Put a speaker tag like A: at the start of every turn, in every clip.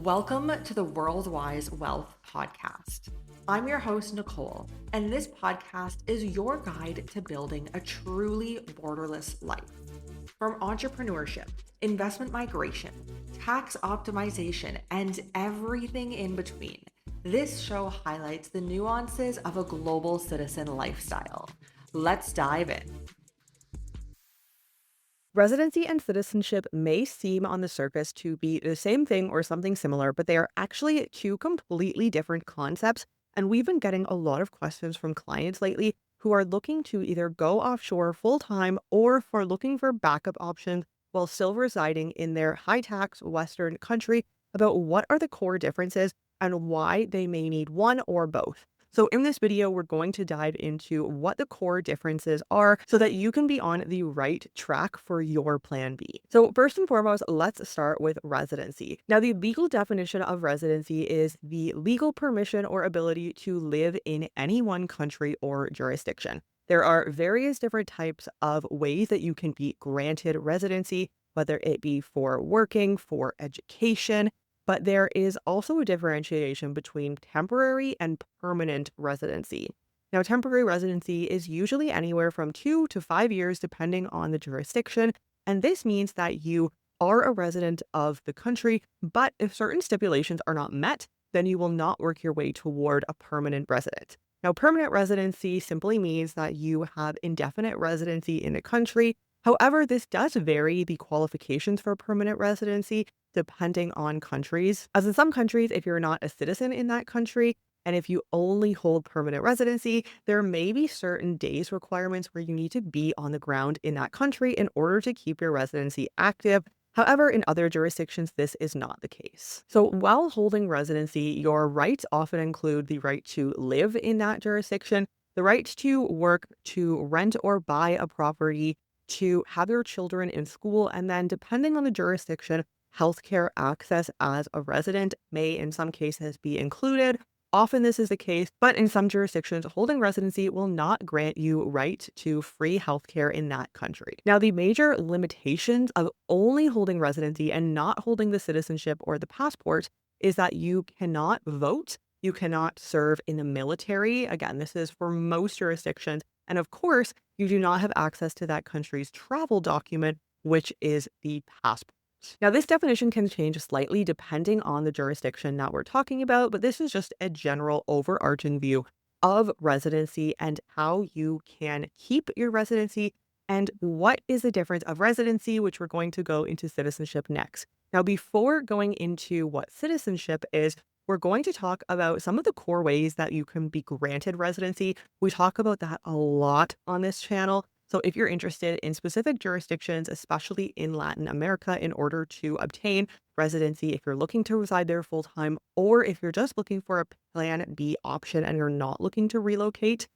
A: Welcome to the Worldwise Wealth Podcast. I'm your host, Nicole, and this podcast is your guide to building a truly borderless life. From entrepreneurship, investment migration, tax optimization, and everything in between, this show highlights the nuances of a global citizen lifestyle. Let's dive in.
B: Residency and citizenship may seem on the surface to be the same thing or something similar, but they are actually two completely different concepts. And we've been getting a lot of questions from clients lately who are looking to either go offshore full time or for looking for backup options while still residing in their high tax Western country about what are the core differences and why they may need one or both. So in this video, we're going to dive into what the core differences are so that you can be on the right track for your plan B. So first and foremost, let's start with residency. Now, the legal definition of residency is the legal permission or ability to live in any one country or jurisdiction. There are various different types of ways that you can be granted residency, whether it be for working, for education, but there is also a differentiation between temporary and permanent residency. Now, temporary residency is usually anywhere from 2 to 5 years, depending on the jurisdiction. And this means that you are a resident of the country, but if certain stipulations are not met, then you will not work your way toward a permanent resident. Now, permanent residency simply means that you have indefinite residency in the country. However, this does vary the qualifications for permanent residency depending on countries. As in some countries, if you're not a citizen in that country, and if you only hold permanent residency, there may be certain days requirements where you need to be on the ground in that country in order to keep your residency active. However, in other jurisdictions, this is not the case. So while holding residency, your rights often include the right to live in that jurisdiction, the right to work, to rent or buy a property, to have your children in school, and then depending on the jurisdiction, healthcare access as a resident may in some cases be included. Often this is the case, but in some jurisdictions, holding residency will not grant you right to free healthcare in that country. Now, the major limitations of only holding residency and not holding the citizenship or the passport is that you cannot vote, you cannot serve in the military. Again, this is for most jurisdictions. And of course, you do not have access to that country's travel document, which is the passport. Now, this definition can change slightly depending on the jurisdiction that we're talking about, but this is just a general overarching view of residency and how you can keep your residency and what is the difference of residency, which we're going to go into citizenship next. Now, before going into what citizenship is, we're going to talk about some of the core ways that you can be granted residency. We talk about that a lot on this channel. So if you're interested in specific jurisdictions, especially in Latin America, in order to obtain residency, if you're looking to reside there full time, or if you're just looking for a plan B option and you're not looking to relocate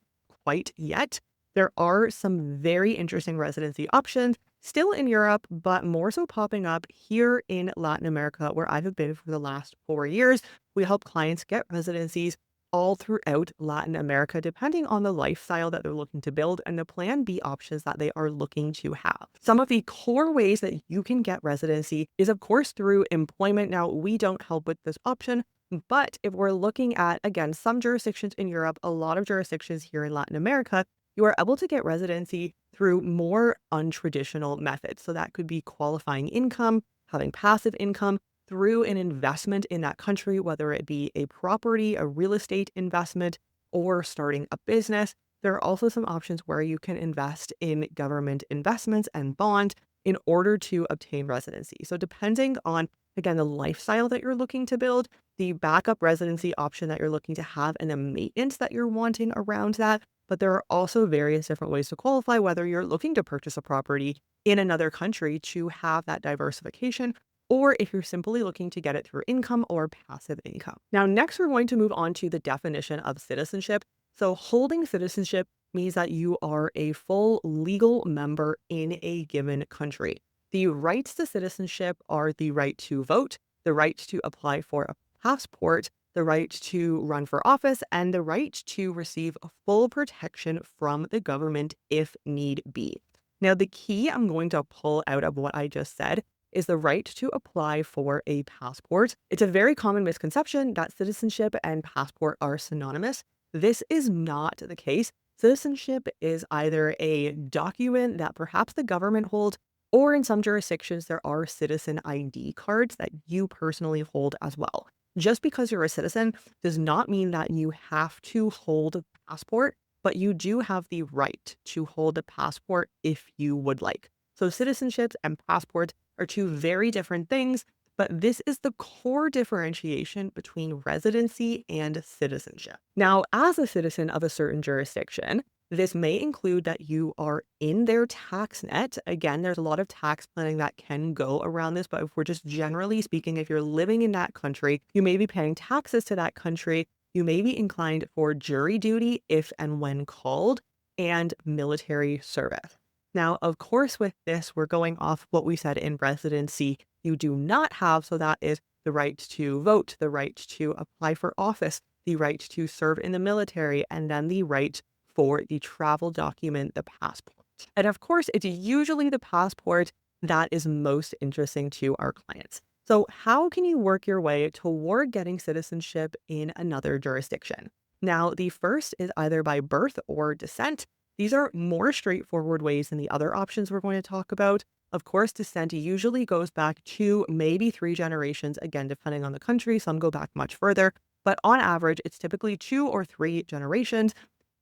B: quite yet, there are some very interesting residency options still in Europe, but more so popping up here in Latin America, where I have been for the last 4 years. We help clients get residencies all throughout Latin America, depending on the lifestyle that they're looking to build and the plan B options that they are looking to have. Some of the core ways that you can get residency is, of course, through employment. Now, we don't help with this option, but if we're looking at, again, some jurisdictions in Europe, a lot of jurisdictions here in Latin America, you are able to get residency through more untraditional methods. So that could be qualifying income, having passive income, through an investment in that country, whether it be a property, a real estate investment, or starting a business. There are also some options where you can invest in government investments and bonds in order to obtain residency. So depending on, again, the lifestyle that you're looking to build, the backup residency option that you're looking to have, and the maintenance that you're wanting around that. But there are also various different ways to qualify, whether you're looking to purchase a property in another country to have that diversification, or if you're simply looking to get it through income or passive income. Now, next, we're going to move on to the definition of citizenship. So holding citizenship means that you are a full legal member in a given country. The rights to citizenship are the right to vote, the right to apply for a passport, the right to run for office, and the right to receive full protection from the government if need be. Now, the key I'm going to pull out of what I just said is the right to apply for a passport. It's a very common misconception that citizenship and passport are synonymous. This is not the case. Citizenship is either a document that perhaps the government holds, or in some jurisdictions, there are citizen ID cards that you personally hold as well. Just because you're a citizen does not mean that you have to hold a passport, but you do have the right to hold a passport if you would like. So, citizenships and passports are two very different things, but this is the core differentiation between residency and citizenship. Now, as a citizen of a certain jurisdiction, this may include that you are in their tax net. Again, there's a lot of tax planning that can go around this, but if we're just generally speaking, if you're living in that country, you may be paying taxes to that country. You may be inclined for jury duty if and when called, and military service. Now, of course, with this, we're going off what we said in residency. You do not have, so that is the right to vote, the right to apply for office, the right to serve in the military, and then the right for the travel document, the passport. And of course, it's usually the passport that is most interesting to our clients. So, how can you work your way toward getting citizenship in another jurisdiction? Now, the first is either by birth or descent. These are more straightforward ways than the other options we're going to talk about. Of course, descent usually goes back to maybe 3 generations, again, depending on the country. Some go back much further, but on average, it's typically 2 or 3 generations.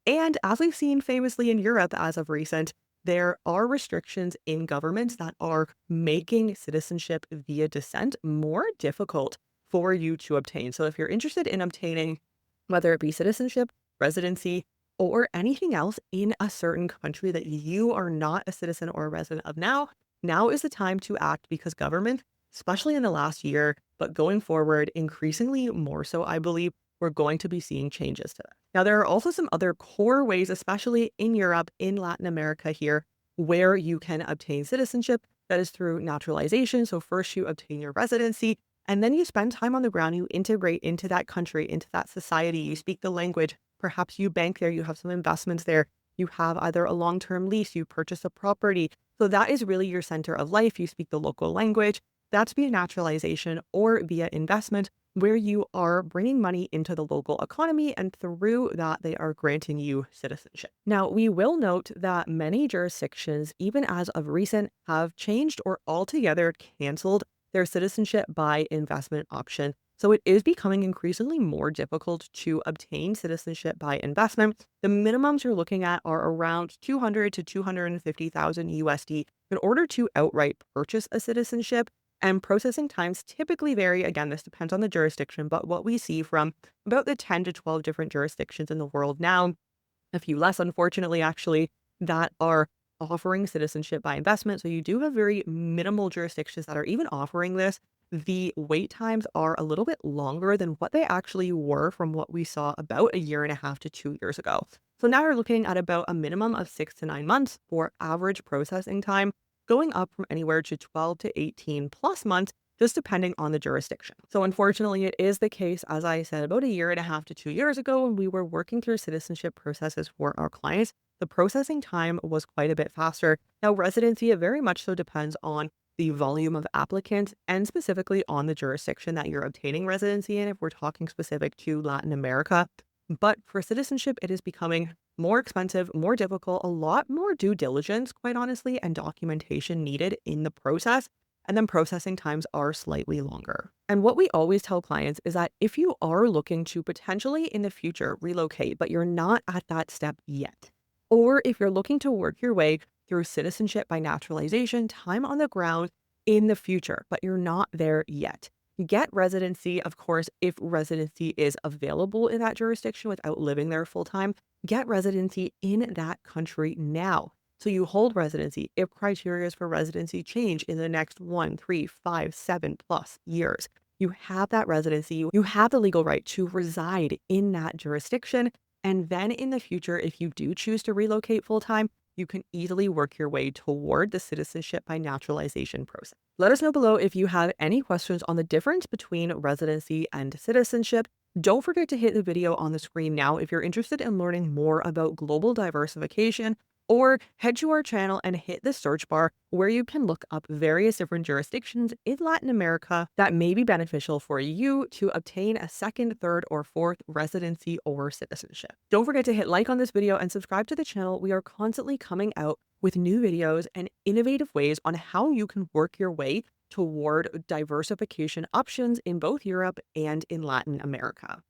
B: And as we've seen famously in Europe as of recent, there are restrictions in governments that are making citizenship via descent more difficult for you to obtain. So if you're interested in obtaining, whether it be citizenship, residency, or anything else in a certain country that you are not a citizen or a resident of now is the time to act because government, especially in the last year, but going forward, increasingly more so, I believe, we're going to be seeing changes to that. Now, there are also some other core ways, especially in Europe, in Latin America here, where you can obtain citizenship. That is through naturalization. So first you obtain your residency, and then you spend time on the ground, you integrate into that country, into that society, you speak the language, perhaps you bank there, you have some investments there, you have either a long-term lease, you purchase a property. So that is really your center of life. You speak the local language. That's via naturalization or via investment, where you are bringing money into the local economy, and through that, they are granting you citizenship. Now, we will note that many jurisdictions, even as of recent, have changed or altogether canceled their citizenship by investment option. So it is becoming increasingly more difficult to obtain citizenship by investment. The minimums you're looking at are around 200 to 250,000 USD in order to outright purchase a citizenship. And processing times typically vary. Again, this depends on the jurisdiction, but what we see from about the 10 to 12 different jurisdictions in the world now, a few less, unfortunately, actually, that are offering citizenship by investment. So you do have very minimal jurisdictions that are even offering this. The wait times are a little bit longer than what they actually were from what we saw about a year and a half to 2 years ago. So now you're looking at about a minimum of 6 to 9 months for average processing time, going up from anywhere to 12 to 18 plus months, just depending on the jurisdiction. So unfortunately, it is the case, as I said, about a year and a half to 2 years ago, when we were working through citizenship processes for our clients, the processing time was quite a bit faster. Now, residency, it very much so depends on the volume of applicants and specifically on the jurisdiction that you're obtaining residency in, if we're talking specific to Latin America. But for citizenship, it is becoming more expensive, more difficult, a lot more due diligence, quite honestly, and documentation needed in the process. And then processing times are slightly longer. And what we always tell clients is that if you are looking to potentially in the future relocate, but you're not at that step yet, or if you're looking to work your way through citizenship by naturalization, time on the ground in the future, but you're not there yet, get residency. Of course, if residency is available in that jurisdiction without living there full time, get residency in that country now. So you hold residency if criteria for residency change in the next 1, 3, 5, 7+ years. You have that residency, you have the legal right to reside in that jurisdiction. And then in the future, if you do choose to relocate full time, you can easily work your way toward the citizenship by naturalization process. Let us know below if you have any questions on the difference between residency and citizenship. Don't forget to hit the video on the screen now if you're interested in learning more about global diversification Or head to our channel and hit the search bar where you can look up various different jurisdictions in Latin America that may be beneficial for you to obtain a second, third, or fourth residency or citizenship. Don't forget to hit like on this video and subscribe to the channel. We are constantly coming out with new videos and innovative ways on how you can work your way toward diversification options in both Europe and in Latin America.